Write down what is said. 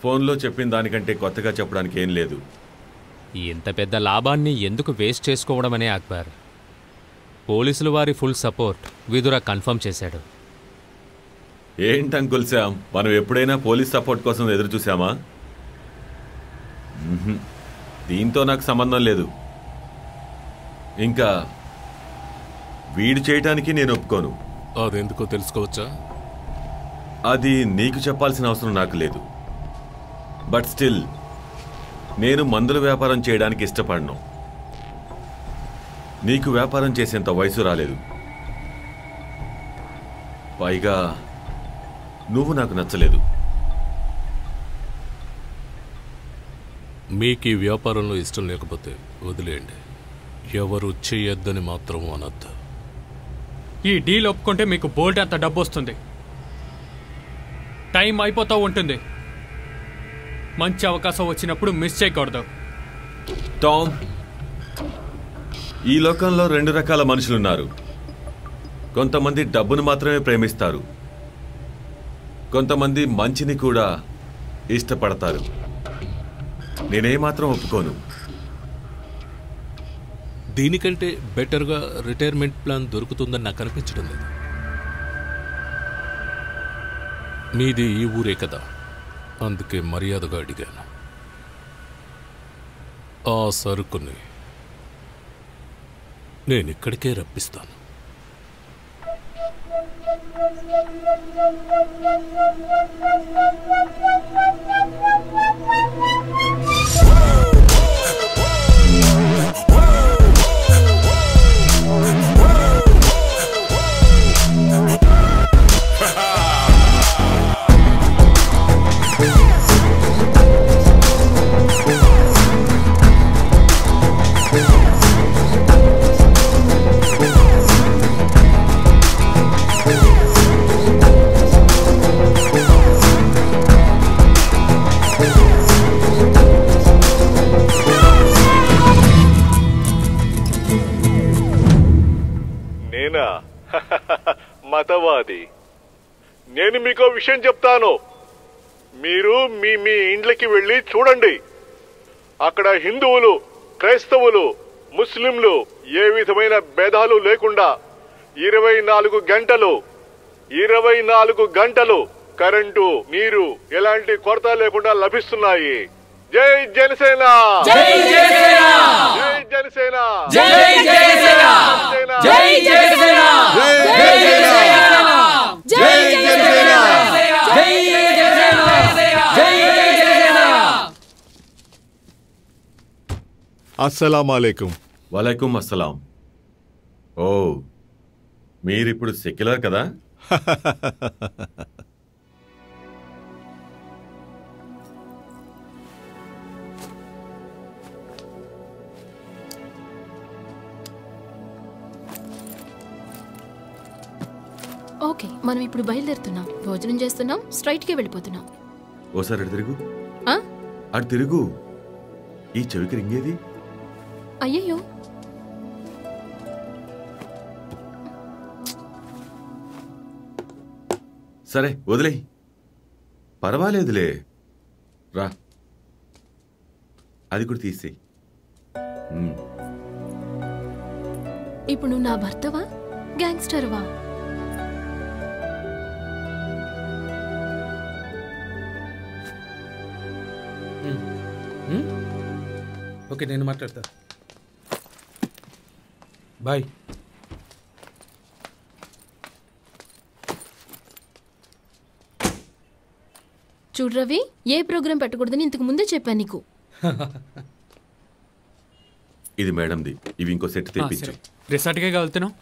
ఫోన్లో చెప్పిన దానికంటే కొత్తగా చెప్పడానికి ఏం లేదు. ఇంత పెద్ద లాభాన్ని ఎందుకు వేస్ట్ చేసుకోవడం అనే అక్బర్. పోలీసులు వారి ఫుల్ సపోర్ట్ విదురా కన్ఫర్మ్ చేశాడు. ఏంటి అంకుల్ శ్యామ్, మనం ఎప్పుడైనా పోలీస్ సపోర్ట్ కోసం ఎదురు చూసామా? దీంతో నాకు సంబంధం లేదు. ఇంకా వీడు చేయటానికి నేను ఒప్పుకోను. అదెందుకో తెలుసుకోవచ్చా? అది నీకు చెప్పాల్సిన అవసరం నాకు లేదు. బట్ స్టిల్ నేను మందుల వ్యాపారం చేయడానికి ఇష్టపడను. నీకు వ్యాపారం చేసేంత వయసు రాలేదు. పైగా నువ్వు నాకు నచ్చలేదు. మీకు ఈ వ్యాపారంలో ఇష్టం లేకపోతే వదిలేయండి. ఎవరు చేయొద్దని మాత్రం అనొద్దు. ఈ డీల్ ఒప్పుకుంటే మీకు బోల్డ్ అంత డబ్బు వస్తుంది. టైం అయిపోతూ ఉంటుంది. మంచి అవకాశం వచ్చినప్పుడు మిస్ చేయకూడదు. టామ్, ఈ లోకంలో 2 రకాల మనుషులున్నారు. కొంతమంది డబ్బును మాత్రమే ప్రేమిస్తారు, కొంతమంది మంచిని కూడా ఇష్టపడతారు. నేనేమాత్రం ఒప్పుకోను. దీనికంటే బెటర్గా రిటైర్మెంట్ ప్లాన్ దొరుకుతుందని నాకు అనిపించడం లేదు. మీది ఈ ఊరే కదా, అందుకే మర్యాదగా అడిగాను. ఆ సరుకుని నేను ఇక్కడికే రప్పిస్తాను. మతవాది. నేను మీకో విషయం చెప్తాను. మీరు మీ మీ ఇండ్లకి వెళ్ళి చూడండి. అక్కడ హిందువులు, క్రైస్తవులు, ముస్లింలు ఏ విధమైన భేదాలు లేకుండా 24 గంటలు కరెంటు, నీరు ఎలాంటి కొరత లేకుండా లభిస్తున్నాయి. జై జనసేన! జై జనసేన! జై జనసేన! జై జనసేన! జై జనసేన! జై జనసేన! జై జనసేన! జై జనసేన! జై జనసేన! అస్సలాము అలైకుం. వలైకుం అస్సలాం. ఓ, మీరిప్పుడు సెక్యులర్ కదా? ఓకే, మనం ఇప్పుడు బయలుదేరుతున్నాం. భోజనం చేస్తున్నాం, స్ట్రైట్ కి వెళ్ళిపోతున్నాం. ఓసారి అటు తిరుగు. అటు తిరుగు. ఈ చెవికి రింగేది? అయ్యయ్యో, సరే వదిలే, పర్వాలేదులే. రా, అది కూడా తీసేయి. ఇప్పుడు నువ్వు నా భర్తవా, గ్యాంగ్స్టర్వా? ఓకే, నేను మాట్లాడతా. బాయ్. చూడు రవి, ఏ ప్రోగ్రాం పెట్టకూడదని ఇంతకు ముందే చెప్పాను నీకు. ఇది మేడంది. ఇవి ఇంకో సెట్ తెప్పించు. రిసార్ట్కే వెళ్తున్నాం.